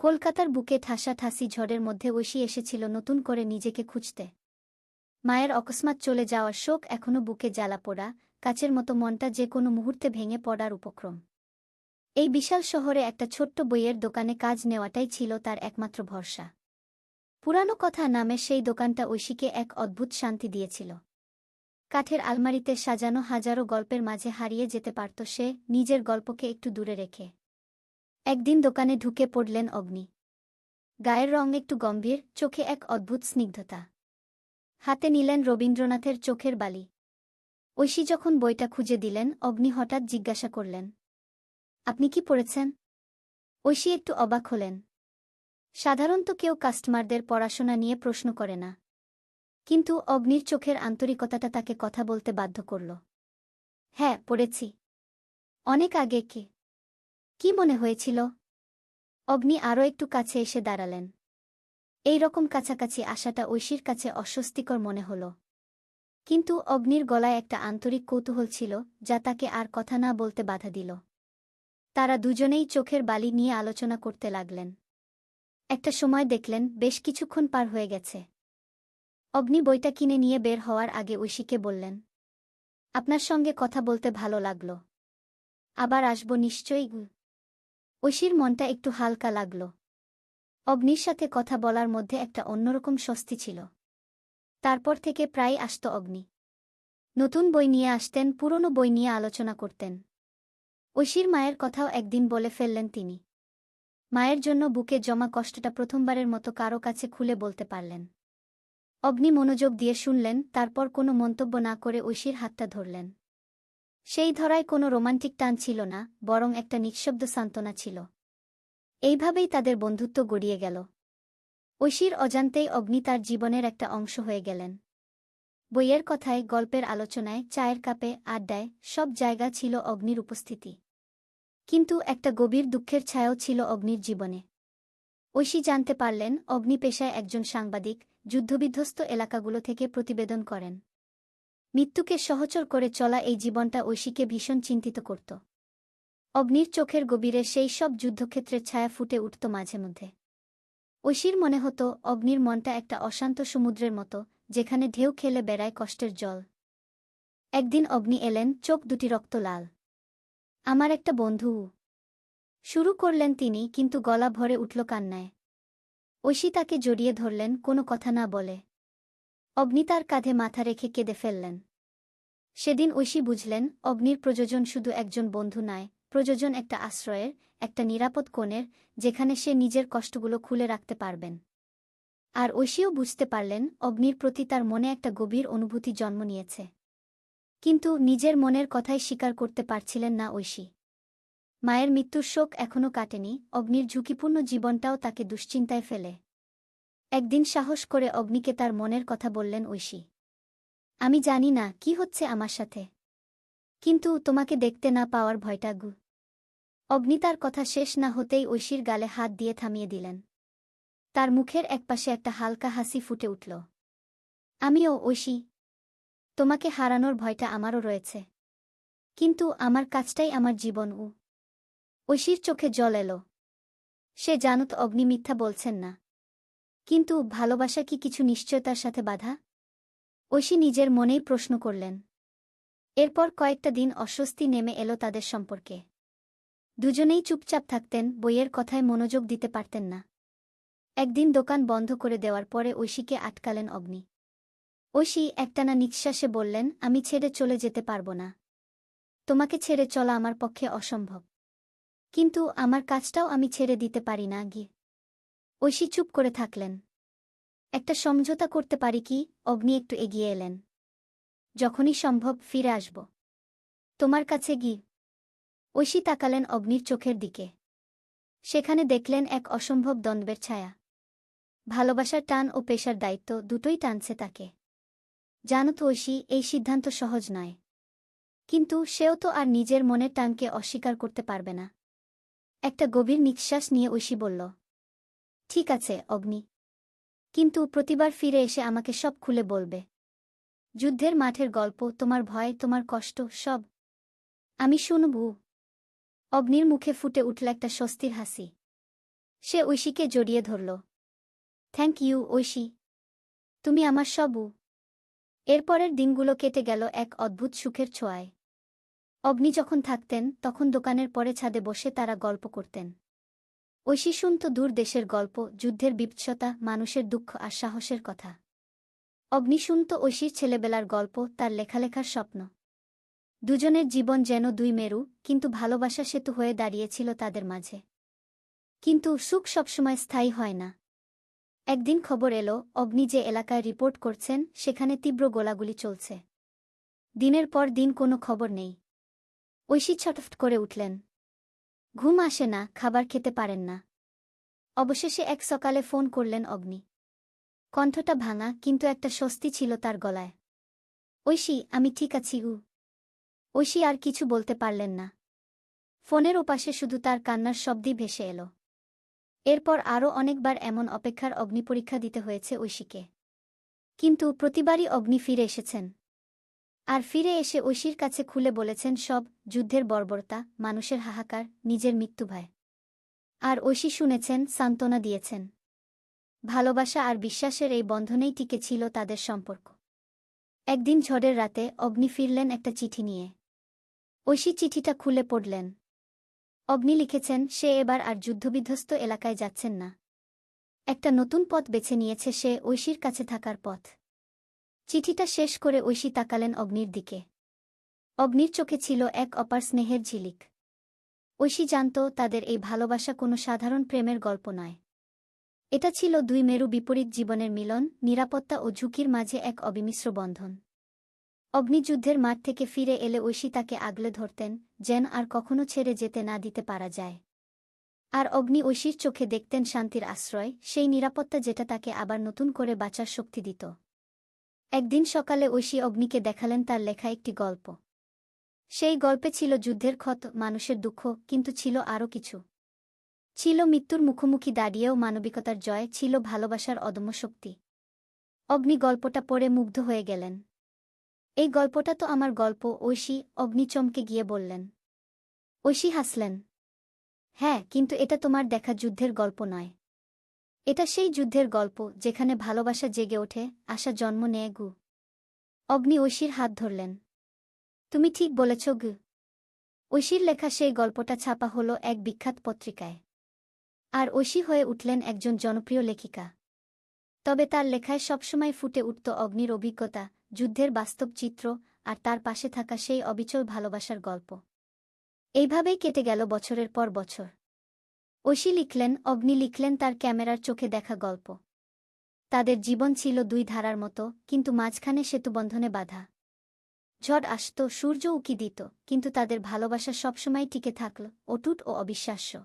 কলকাতার বুকে ঠাসাঠাসি ঝড়ের মধ্যে ঐশী এসেছিল নতুন করে নিজেকে খুঁজতে। মায়ের অকস্মাৎ চলে যাওয়ার শোক এখনো বুকে জ্বালা পোড়া, কাচের মতো মনটা যে কোনো মুহূর্তে ভেঙে পড়ার উপক্রম। এই বিশাল শহরে একটা ছোট্ট বইয়ের দোকানে কাজ নেওয়াটাই ছিল তার একমাত্র ভরসা। পুরানো কথা নামে সেই দোকানটা ঐশীকে এক অদ্ভুত শান্তি দিয়েছিল। কাঠের আলমারিতে সাজানো হাজারো গল্পের মাঝে হারিয়ে যেতে পারত সে, নিজের গল্পকে একটু দূরে রেখে। একদিন দোকানে ঢুকে পড়লেন অগ্নি। গায়ের রং একটু গম্ভীর, চোখে এক অদ্ভুত স্নিগ্ধতা। হাতে নিলেন রবীন্দ্রনাথের চোখের বালি। ঐশী যখন বইটা খুঁজে দিলেন, অগ্নি হঠাৎ জিজ্ঞাসা করলেন, আপনি কি পড়েছেন? ঐশী একটু অবাক হলেন। সাধারণত কেউ কাস্টমারদের পড়াশোনা নিয়ে প্রশ্ন করে না, কিন্তু অগ্নির চোখের আন্তরিকতাটা তাকে কথা বলতে বাধ্য করল। হ্যাঁ, পড়েছি। অনেক আগে। কি মনে হয়েছিল? অগ্নি আরও একটু কাছে এসে দাঁড়ালেন। এই রকম কাছাকাছি আসাটা ঐশীর কাছে অস্বস্তিকর মনে হল। কিন্তু অগ্নির গলায় একটা আন্তরিক কৌতূহল ছিল, যা তাকে আর কথা না বলতে বাধা দিল। তারা দুজনেই চোখের বালি নিয়ে আলোচনা করতে লাগলেন। একটা সময় দেখলেন বেশ কিছুক্ষণ পার হয়ে গেছে। অগ্নি বইটা কিনে নিয়ে বের হওয়ার আগে ঐশীকে বললেন, আপনার সঙ্গে কথা বলতে ভালো লাগল। আবার আসব নিশ্চয়ই। ঐশীর মনটা একটু হালকা লাগল। অগ্নির সাথে কথা বলার মধ্যে একটা অন্যরকম স্বস্তি ছিল। তারপর থেকে প্রায় আসত অগ্নি। নতুন বই নিয়ে আসতেন, পুরনো বই নিয়ে আলোচনা করতেন। ঐশীর মায়ের কথাও একদিন বলে ফেললেন তিনি। মায়ের জন্য বুকে জমা কষ্টটা প্রথমবারের মতো কারো কাছে খুলে বলতে পারলেন। অগ্নি মনোযোগ দিয়ে শুনলেন, তারপর কোনো মন্তব্য না করে ঐশীর হাতটা ধরলেন। সেই ধরায় কোনো রোমান্টিক টান ছিল না, বরং একটা নিঃশব্দ সান্ত্বনা ছিল। এইভাবেই তাদের বন্ধুত্ব গড়িয়ে গেল। ঐশীর অজান্তেই অগ্নি তার জীবনের একটা অংশ হয়ে গেলেন। বইয়ের কথায়, গল্পের আলোচনায়, চায়ের কাপে, আড্ডায়, সব জায়গা ছিল অগ্নির উপস্থিতি। কিন্তু একটা গভীর দুঃখের ছায়াও ছিল অগ্নির জীবনে। ঐশী জানতে পারলেন অগ্নি পেশায় একজন সাংবাদিক, যুদ্ধবিধ্বস্ত এলাকাগুলো থেকে প্রতিবেদন করেন। মৃত্যুকে সহচর করে চলা এই জীবনটা ঐশীকে ভীষণ চিন্তিত করত। অগ্নির চোখের গভীরে সেই সব যুদ্ধক্ষেত্রের ছায়া ফুটে উঠত মাঝে মধ্যে। ঐশীর মনে হতো অগ্নির মনটা একটা অশান্ত সমুদ্রের মতো, যেখানে ঢেউ খেলে বেড়ায় কষ্টের জল। একদিন অগ্নি এলেন, চোখ দুটি রক্ত লাল। আমার একটা বন্ধু, শুরু করলেন তিনি, কিন্তু গলা ভরে উঠল কান্নায়। ঐশী তাকে জড়িয়ে ধরলেন, কোনো কথা না বলে। অগ্নি তার কাঁধে মাথা রেখে কেঁদে ফেললেন। সেদিন ঐশী বুঝলেন, অগ্নির প্রয়োজন শুধু একজন বন্ধু নয়, প্রয়োজন একটা আশ্রয়ের, একটা নিরাপদ কোণের, যেখানে সে নিজের কষ্টগুলো খুলে রাখতে পারবেন। আর ঐশীও বুঝতে পারলেন অগ্নির প্রতি তার মনে একটা গভীর অনুভূতি জন্ম নিয়েছে। কিন্তু নিজের মনের কথাই স্বীকার করতে পারছিলেন না ঐশী। মায়ের মৃত্যুর শোক এখনও কাটেনি, অগ্নির ঝুঁকিপূর্ণ জীবনটাও তাকে দুশ্চিন্তায় ফেলে। একদিন সাহস করে অগ্নিকে তার মনের কথা বললেন ঐশী। আমি জানি না কি হচ্ছে আমার সাথে, কিন্তু তোমাকে দেখতে না পাওয়ার ভয়টা গু। অগ্নি তার কথা শেষ না হতেই ঐশীর গালে হাত দিয়ে থামিয়ে দিলেন। তার মুখের একপাশে একটা হালকা হাসি ফুটে উঠল। আমিও ঐশী, তোমাকে হারানোর ভয়টা আমারও রয়েছে, কিন্তু আমার কাজটাই আমার জীবন। ঐশীর চোখে জল এলো। সে জানত অগ্নি মিথ্যা বলছেন না। কিন্তু ভালোবাসা কি কিছু নিশ্চয়তার সাথে বাঁধা? ঐশী নিজের মনেই প্রশ্ন করলেন। এরপর কয়েকটা দিন অস্বস্তি নেমে এলো তাদের সম্পর্কে। দুজনেই চুপচাপ থাকতেন, বইয়ের কথায় মনোযোগ দিতে পারতেন না। একদিন দোকান বন্ধ করে দেওয়ার পরে ঐশীকে আটকালেন অগ্নি। ঐশী একটানা নিঃশ্বাসে বললেন, আমি ছেড়ে চলে যেতে পারবো না। তোমাকে ছেড়ে চলা আমার পক্ষে অসম্ভব। কিন্তু আমার কাজটাও আমি ছেড়ে দিতে পারি না গি। ঐশী চুপ করে থাকলেন। একটা সমঝোতা করতে পারি কি? অগ্নি একটু এগিয়ে এলেন। যখনই সম্ভব ফিরে আসব তোমার কাছে গি। ঐশী তাকালেন অগ্নির চোখের দিকে। সেখানে দেখলেন এক অসম্ভব দ্বন্দ্বের ছায়া। ভালোবাসার টান ও পেশার দায়িত্ব দুটোই টানছে তাকে। জানত ঐশী, এই সিদ্ধান্ত সহজ নয়। কিন্তু সেও তো আর নিজের মনের টানকে অস্বীকার করতে পারবে না। একটা গভীর নিঃশ্বাস নিয়ে ঐশী বলল, ঠিক আছে অগ্নি, কিন্তু প্রতিবার ফিরে এসে আমাকে সব খুলে বলবে। যুদ্ধের মাঠের গল্প, তোমার ভয়, তোমার কষ্ট, সব আমি শুনব। অগ্নির মুখে ফুটে উঠল একটা স্বস্তির হাসি। সে ঐশীকে জড়িয়ে ধরল। থ্যাংক ইউ ঐশী, তুমি আমার সবু। এরপরের দিনগুলো কেটে গেল এক অদ্ভুত সুখের ছোঁয়ায়। অগ্নি যখন থাকতেন তখন দোকানের পরে ছাদে বসে তারা গল্প করতেন। ঐশী শুনত দূর দেশের গল্প, যুদ্ধের বিভৎসতা, মানুষের দুঃখ আর সাহসের কথা। অগ্নি শুনত ঐশীর ছেলেবেলার গল্প, তার লেখালেখার স্বপ্ন। দুজনের জীবন যেন দুই মেরু, কিন্তু ভালোবাসা সেতু হয়ে দাঁড়িয়েছিল তাদের মাঝে। কিন্তু সুখ সবসময় স্থায়ী হয় না। একদিন খবর এলো, অগ্নি যে এলাকায় রিপোর্ট করছেন সেখানে তীব্র গোলাগুলি চলছে। দিনের পর দিন কোনো খবর নেই। ঐশী ছটফট করে উঠলেন। ঘুম আসে না, খাবার খেতে পারেন না। অবশেষে এক সকালে ফোন করলেন অগ্নি। কণ্ঠটা ভাঙা, কিন্তু একটা স্বস্তি ছিল তার গলায়। ঐশী, আমি ঠিক আছি। ঐশী আর কিছু বলতে পারলেন না। ফোনের ওপাশে শুধু তার কান্নার শব্দই ভেসে এলো। এরপর আরও অনেকবার এমন অপেক্ষার অগ্নিপরীক্ষা দিতে হয়েছে ঐশীকে। কিন্তু প্রতিবারই অগ্নি ফিরে এসেছেন। আর ফিরে এসে ঐশীর কাছে খুলে বলেছেন সব, যুদ্ধের বর্বরতা, মানুষের হাহাকার, নিজের মৃত্যুভয়। আর ঐশী শুনেছেন, সান্ত্বনা দিয়েছেন। ভালোবাসা আর বিশ্বাসের এই বন্ধনেই টিকে ছিল তাদের সম্পর্ক। একদিন ঝড়ের রাতে অগ্নি ফিরলেন একটা চিঠি নিয়ে। ঐশী চিঠিটা খুলে পড়লেন। অগ্নি লিখেছেন সে এবার আর যুদ্ধবিধ্বস্ত এলাকায় যাচ্ছেন না। একটা নতুন পথ বেছে নিয়েছে সে, ঐশীর কাছে থাকার পথ। চিঠিটা শেষ করে ঐশী তাকালেন অগ্নির দিকে। অগ্নির চোখে ছিল এক অপার স্নেহের ঝিলিক। ঐশী জানত তাদের এই ভালোবাসা কোনো সাধারণ প্রেমের গল্প নয়। এটা ছিল দুই মেরু বিপরীত জীবনের মিলন, নিরাপত্তা ও ঝুঁকির মাঝে এক অবিমিশ্র বন্ধন। অগ্নিযুদ্ধের মাঠ থেকে ফিরে এলে ঐশী তাকে আগলে ধরতেন, যেন আর কখনো ছেড়ে যেতে না দিতে পারা যায়। আর অগ্নি ঐশীর চোখে দেখতেন শান্তির আশ্রয়, সেই নিরাপত্তা যেটা তাকে আবার নতুন করে বাঁচার শক্তি দিত। একদিন সকালে ঐশী অগ্নিকে দেখালেন তার লেখা একটি গল্প। সেই গল্পে ছিল যুদ্ধের ক্ষত, মানুষের দুঃখ, কিন্তু ছিল আরও কিছু। ছিল মৃত্যুর মুখোমুখি দাঁড়িয়েও মানবিকতার জয়, ছিল ভালোবাসার অদম্য শক্তি। অগ্নি গল্পটা পড়ে মুগ্ধ হয়ে গেলেন। এই গল্পটা তো আমার গল্প ঐশী, অগ্নি চমকে গিয়ে বললেন। ঐশী হাসলেন। হ্যাঁ, কিন্তু এটা তোমার দেখা যুদ্ধের গল্প নয়। এটা সেই যুদ্ধের গল্প যেখানে ভালোবাসা জেগে ওঠে, আশা জন্ম নেয়। অগ্নি ঐশীর হাত ধরলেন। তুমি ঠিক বলেছ গু। ঐশীর লেখা সেই গল্পটা ছাপা হলো এক বিখ্যাত পত্রিকায়। আর ঐশী হয়ে উঠলেন একজন জনপ্রিয় লেখিকা। তবে তার লেখায় সবসময় ফুটে উঠত অগ্নির অভিজ্ঞতা, যুদ্ধের বাস্তব চিত্র, আর তার পাশে থাকা সেই অবিচল ভালোবাসার গল্প। এইভাবেই কেটে গেল বছরের পর বছর। ঐশী লিখলেন, অগ্নি লিখলেন তার ক্যামেরার চোখে দেখা গল্প। তাদের জীবন ছিল দুই ধারার মতো, কিন্তু মাঝখানে সেতুবন্ধনে বাধা। ঝড় আসত, সূর্য উকি দিত, কিন্তু তাদের ভালোবাসা সবসময় টিকে থাকল, অটুট ও অবিশ্বাস্য।